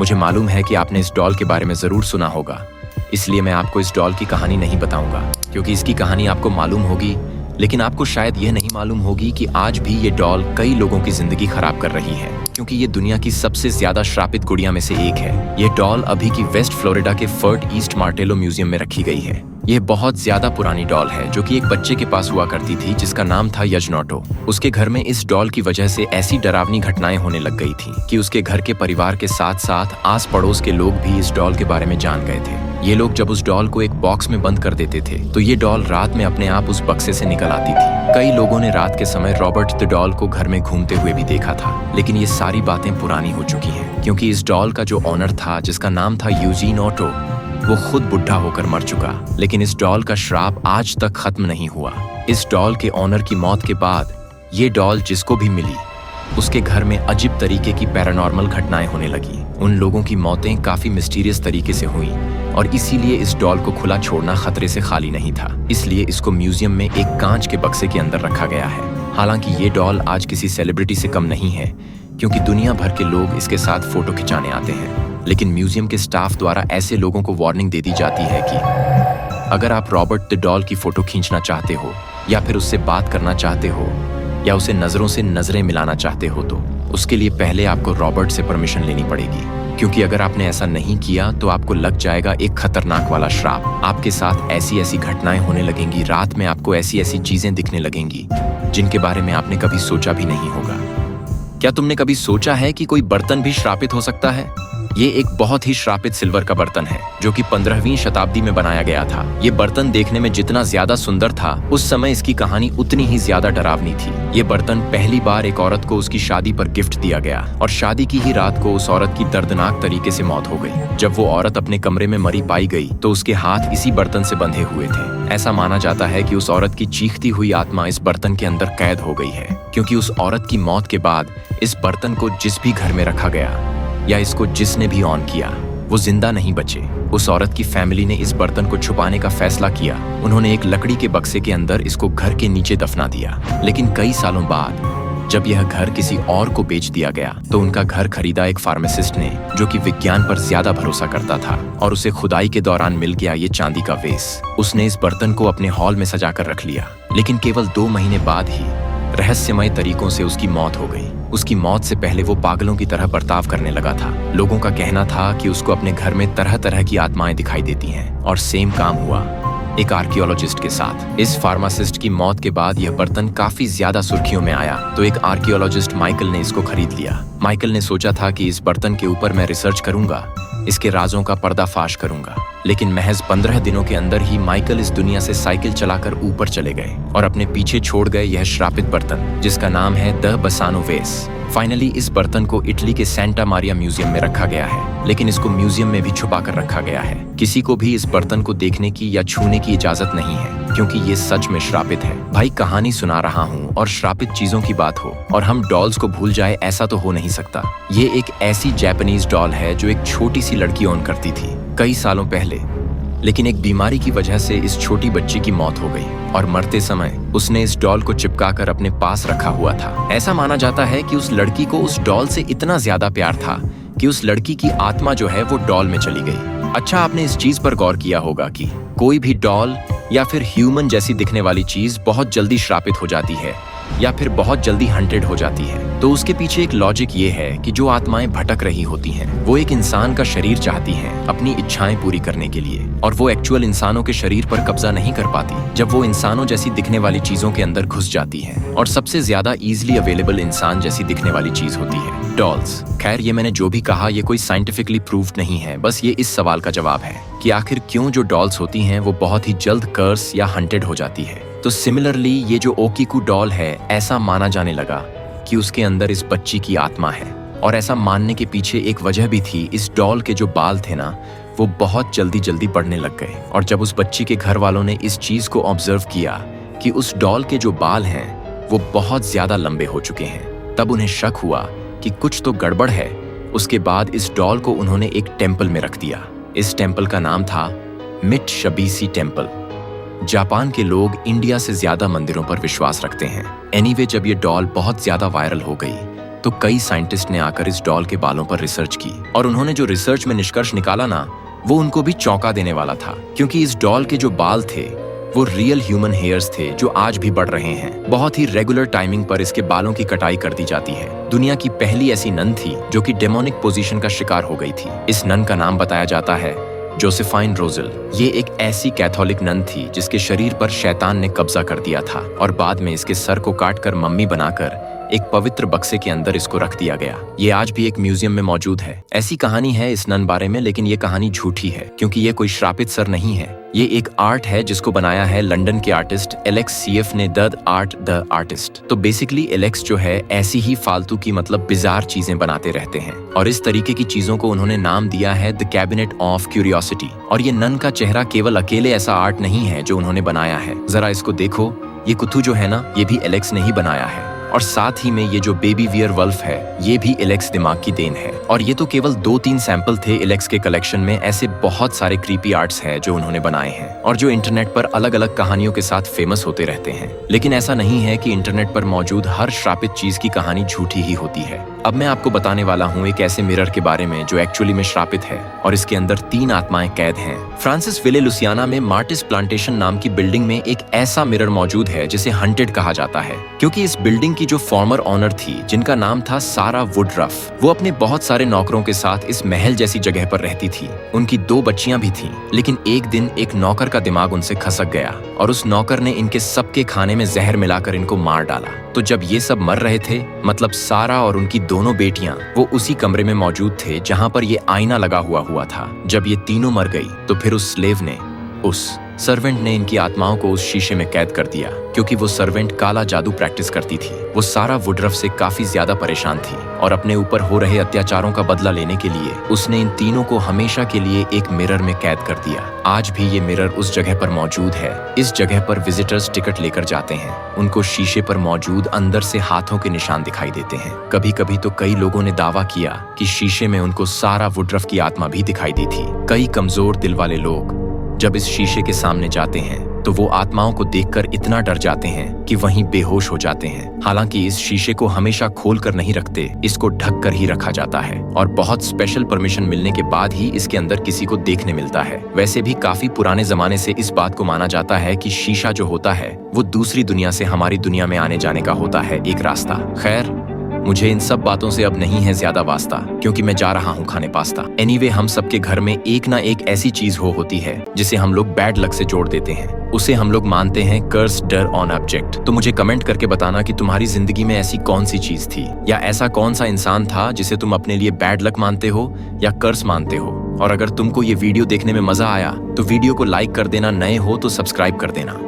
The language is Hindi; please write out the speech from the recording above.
मुझे मालूम है कि आपने इस डॉल के बारे में जरूर सुना होगा, इसलिए मैं आपको इस डॉल की कहानी नहीं बताऊंगा, क्योंकि इसकी कहानी आपको मालूम होगी, लेकिन आपको शायद यह नहीं मालूम होगी कि आज भी ये डॉल कई लोगों की जिंदगी खराब कर रही है, क्योंकि ये दुनिया की सबसे ज्यादा श्रापित गुड़िया में से एक है। ये डॉल अभी की वेस्ट फ्लोरिडा के फर्ट ईस्ट मार्टेलो म्यूजियम में रखी गई है। यह बहुत ज्यादा पुरानी डॉल है जो कि एक बच्चे के पास हुआ करती थी जिसका नाम था यजनोटो। उसके घर में इस डॉल की वजह से ऐसी डरावनी घटनाएं होने लग गई थी कि उसके घर के परिवार के साथ साथ आस पड़ोस के लोग भी इस डॉल के बारे में जान गए थे। ये लोग जब उस डॉल को एक बॉक्स में बंद कर देते थे तो ये डॉल रात में अपने आप उस बक्से से निकल आती थी। कई लोगों ने रात के समय रॉबर्ट द डॉल को घर में घूमते हुए भी देखा था, लेकिन ये सारी बातें पुरानी हो चुकी हैं, क्योंकि इस डॉल का जो ऑनर था जिसका नाम था यूजीन ओटो, वो खुद बुढ़ा होकर मर चुका। लेकिन इस डॉल का श्राप आज तक खत्म नहीं हुआ। इस डॉल के ऑनर की मौत के बाद ये डॉल जिसको भी मिली उसके घर में अजीब तरीके की पैरानॉर्मल घटनाएं होने लगी। उन लोगों की मौतें काफी मिस्टीरियस तरीके से हुई और इसीलिए इस डॉल को खुला छोड़ना खतरे से खाली नहीं था। इसलिए इसको म्यूजियम में एक कांच के बक्से के अंदर रखा गया है। हालांकि ये डॉल आज किसी सेलिब्रिटी से कम नहीं है, क्योंकि दुनिया भर के लोग इसके साथ फोटो खिंचाने आते हैं। लेकिन म्यूजियम के स्टाफ द्वारा ऐसे लोगों को वार्निंग दे दी जाती है कि अगर आप रॉबर्ट द डॉल की फोटो खींचना चाहते हो या फिर उससे बात करना चाहते हो या उसे नजरों से नजरें मिलाना चाहते हो तो उसके लिए पहले आपको रॉबर्ट से परमिशन लेनी पड़ेगी, क्योंकि अगर आपने ऐसा नहीं किया तो आपको लग जाएगा एक खतरनाक वाला श्राप। आपके साथ ऐसी ऐसी घटनाएं होने लगेंगी, रात में आपको ऐसी ऐसी चीजें दिखने लगेंगी जिनके बारे में आपने कभी सोचा भी नहीं होगा। क्या तुमने कभी सोचा है कि कोई बर्तन भी श्रापित हो सकता है? ये एक बहुत ही श्रापित सिल्वर का बर्तन है जो कि 15वीं शताब्दी में बनाया गया था। ये बर्तन देखने में जितना ज्यादा सुंदर था, उस समय इसकी कहानी उतनी ही ज्यादा डरावनी थी। ये बर्तन पहली बार एक औरत को उसकी शादी पर गिफ्ट दिया गया और शादी की ही रात को उस औरत की दर्दनाक तरीके से मौत हो गई। जब वो औरत अपने कमरे में मरी पाई गई तो उसके हाथ इसी बर्तन से बंधे हुए थे। ऐसा माना जाता है कि उस औरत की चीखती हुई आत्मा इस बर्तन के अंदर कैद हो गई है, क्योंकि उस औरत की मौत के बाद इस बर्तन को जिस भी घर में रखा गया या इसको जिसने भी ऑन किया वो जिंदा नहीं बचे। उस औरत की फैमिली ने इस बर्तन को छुपाने का फैसला किया। उन्होंने एक लकड़ी के बक्से के अंदर इसको घर के नीचे दफना दिया। लेकिन कई सालों बाद जब यह घर किसी और को बेच दिया गया तो उनका घर खरीदा एक फार्मासिस्ट ने, जो कि विज्ञान पर ज्यादा भरोसा करता था, और उसे खुदाई के दौरान मिल गया ये चांदी का वेस। उसने इस बर्तन को अपने हॉल में सजाकर रख लिया। लेकिन केवल 2 महीने बाद ही रहस्यमय तरीकों से उसकी मौत हो गई। उसकी मौत से पहले वो पागलों की तरह बर्ताव करने लगा था। लोगों का कहना था कि उसको अपने घर में तरह तरह की आत्माएं दिखाई देती हैं, और सेम काम हुआ एक आर्कियोलॉजिस्ट के साथ। इस फार्मासिस्ट की मौत के बाद यह बर्तन काफी ज्यादा सुर्खियों में आया तो एक आर्कियोलॉजिस्ट माइकल ने इसको खरीद लिया। माइकल ने सोचा था कि इस बर्तन के ऊपर मैं रिसर्च करूंगा, इसके राजों का पर्दाफाश करूंगा। लेकिन महज 15 दिनों के अंदर ही माइकल इस दुनिया से साइकिल चलाकर ऊपर चले गए और अपने पीछे छोड़ गए यह श्रापित बर्तन जिसका नाम है द बसानो वेस। फाइनली इस बर्तन को इटली के सेंटा मारिया म्यूजियम में रखा गया है, लेकिन इसको म्यूजियम में भी छुपा कर रखा गया है। किसी को भी इस बर्तन को देखने की या छूने की इजाजत नहीं है, क्योंकि ये सच में श्रापित है। भाई, कहानी सुना रहा हूँ और श्रापित चीजों की बात हो और हम डॉल्स को भूल जाए, ऐसा तो हो नहीं सकता। ये एक ऐसी जापानीज डॉल है जो एक छोटी सी लड़की ओन करती थी कई सालों पहले, लेकिन एक बीमारी की वजह से इस छोटी बच्ची की मौत हो गई और मरते समय उसने इस डॉल को चिपकाकर अपने पास रखा हुआ था। ऐसा माना जाता है कि उस लड़की को उस डॉल से इतना ज्यादा प्यार था कि उस लड़की की आत्मा जो है वो डॉल में चली गई। अच्छा, आपने इस चीज पर गौर किया होगा कि कोई भी डॉल या फिर ह्यूमन जैसी दिखने वाली चीज बहुत जल्दी श्रापित हो जाती है या फिर बहुत जल्दी हंटेड हो जाती है, तो उसके पीछे एक लॉजिक ये है कि जो आत्माएं भटक रही होती हैं वो एक इंसान का शरीर चाहती हैं अपनी इच्छाएं पूरी करने के लिए, और वो एक्चुअल इंसानों के शरीर पर कब्जा नहीं कर पाती जब वो इंसानों जैसी दिखने वाली चीजों के अंदर घुस जाती हैं। और सबसे ज्यादा इजीली अवेलेबल इंसान जैसी दिखने वाली चीज होती है डॉल्स। खैर, ये मैंने जो भी कहा ये कोई साइंटिफिकली प्रूव्ड नहीं है, बस ये इस सवाल का जवाब है कि आखिर क्यों जो डॉल्स होती हैं वो बहुत ही जल्द कर्स या हंटेड हो जाती है। तो सिमिलरली ये जो ओकीकू डॉल है, ऐसा माना जाने लगा कि उसके अंदर इस बच्ची की आत्मा है, और ऐसा मानने के पीछे एक वजह भी थी। इस डॉल के जो बाल थे ना, वो बहुत जल्दी जल्दी बढ़ने लग गए, और जब उस बच्ची के घर वालों ने इस चीज को ऑब्जर्व किया कि उस डॉल के जो बाल हैं वो बहुत ज्यादा लंबे हो चुके हैं, तब उन्हें शक हुआ कि कुछ तो गड़बड़ है। उसके बाद इस डॉल को उन्होंने एक टेम्पल में रख दिया। इस टेम्पल का नाम था मित्सुबिशी टेम्पल। जापान के लोग इंडिया से ज्यादा मंदिरों पर विश्वास रखते हैं। एनीवे, जब ये डॉल बहुत ज्यादा वायरल हो गई तो कई साइंटिस्ट ने आकर इस डॉल के बालों पर रिसर्च की और उन्होंने जो रिसर्च में निष्कर्ष निकाला ना, वो उनको भी चौंका देने वाला था, क्योंकि इस डॉल के जो बाल थे वो रियल ह्यूमन हेयर्स थे जो आज भी बढ़ रहे हैं। बहुत ही रेगुलर टाइमिंग पर इसके बालों की कटाई कर दी जाती है। दुनिया की पहली ऐसी नन थी जो कि डेमोनिक पोजीशन का शिकार हो गई थी। इस नन का नाम बताया जाता है जोसेफाइन रोजल। ये एक ऐसी कैथोलिक नन थी जिसके शरीर पर शैतान ने कब्जा कर दिया था और बाद में इसके सर को काटकर मम्मी बनाकर एक पवित्र बक्से के अंदर इसको रख दिया गया। ये आज भी एक म्यूजियम में मौजूद है। ऐसी कहानी है इस नन बारे में, लेकिन ये कहानी झूठी है क्योंकि ये कोई श्रापित सर नहीं है। ये एक आर्ट है जिसको बनाया है लंदन के आर्टिस्ट एलेक्स सीएफ ने, द आर्टिस्ट। तो बेसिकली एलेक्स जो है ऐसी ही फालतू की मतलब बिजार चीजें बनाते रहते हैं और इस तरीके की चीजों को उन्होंने नाम दिया है द कैबिनेट ऑफ क्यूरियोसिटी। और ये नन का चेहरा केवल अकेले ऐसा आर्ट नहीं है जो उन्होंने बनाया है। जरा इसको देखो, ये कुत्थू जो है ना, ये भी एलेक्स ने ही बनाया है। और साथ ही में ये जो बेबी वियर वल्फ है, ये भी एलेक्स दिमाग की देन है। और ये तो केवल 2-3 सैंपल थे एलेक्स के कलेक्शन में। ऐसे बहुत सारे क्रीपी आर्ट्स हैं जो उन्होंने बनाए हैं और जो इंटरनेट पर अलग अलग कहानियों के साथ फेमस होते रहते हैं। लेकिन ऐसा नहीं है कि इंटरनेट पर मौजूद हर श्रापित चीज की कहानी झूठी ही होती है। अब मैं आपको बताने वाला हूँ एक ऐसे मिरर के बारे में जो एक्चुअली में श्रापित है और इसके अंदर 3 आत्माएं कैद हैं। फ्रांसिस विले लुसियाना में मार्टिस प्लांटेशन नाम की बिल्डिंग में एक ऐसा मिरर मौजूद है जिसे हंटेड कहा जाता है, क्योंकि इस बिल्डिंग की जो फॉर्मर ऑनर थी, जिनका नाम था सारा वुडरफ, वो अपने बहुत सारे नौकरों के साथ इस महल जैसी जगह पर रहती थी। उनकी 2 बच्चियां भी थीं, लेकिन एक दिन एक नौकर का दिमाग उनसे खसक गया और उस नौकर ने इनके सबके खाने में जहर मिलाकर इनको मार डाला। तो जब ये सब मर रहे थे, मतलब सारा और उनकी दोनों बेटियां, वो उसी कमरे में मौजूद थे जहां पर ये आईना लगा हुआ था। जब ये तीनों मर गई तो फिर उस स्लेव ने, उस सर्वेंट ने इनकी आत्माओं को उस शीशे में कैद कर दिया, क्योंकि वो सर्वेंट काला जादू प्रैक्टिस करती थी। वो सारा वुडरफ से काफी ज्यादा परेशान थी और अपने ऊपर हो रहे अत्याचारों का बदला लेने के लिए उसने इन तीनों को हमेशा के लिए एक मिरर में कैद कर दिया। आज भी ये मिरर उस जगह पर मौजूद है। इस जगह पर विजिटर्स टिकट लेकर जाते हैं। उनको शीशे पर मौजूद अंदर से हाथों के निशान दिखाई देते हैं। कभी कभी तो कई लोगों ने दावा किया कि शीशे में उनको सारा वुडरफ की आत्मा भी दिखाई दी थी। कई कमजोर दिल वाले लोग जब इस शीशे के सामने जाते हैं तो वो आत्माओं को देखकर इतना डर जाते हैं कि वहीं बेहोश हो जाते हैं। हालांकि इस शीशे को हमेशा खोल कर नहीं रखते, इसको ढक कर ही रखा जाता है और बहुत स्पेशल परमिशन मिलने के बाद ही इसके अंदर किसी को देखने मिलता है। वैसे भी काफी पुराने जमाने से इस बात को माना जाता है कि शीशा जो होता है वो दूसरी दुनिया से हमारी दुनिया में आने जाने का होता है एक रास्ता। खैर, मुझे इन सब बातों से अब नहीं है ज्यादा वास्ता, क्योंकि मैं जा रहा हूँ खाने पास्ता। एनीवे, हम सबके घर में एक ना एक ऐसी चीज होती है जिसे हम लोग बैड लक से जोड़ देते हैं। उसे हम लोग मानते हैं कर्स डर ऑन ऑब्जेक्ट। तो मुझे कमेंट करके बताना कि तुम्हारी जिंदगी में ऐसी कौन सी चीज थी, या ऐसा कौन सा इंसान था जिसे तुम अपने लिए बैड लक मानते हो या कर्स मानते हो। और अगर तुमको ये वीडियो देखने में मजा आया तो वीडियो को लाइक कर देना, नए हो तो सब्सक्राइब कर देना।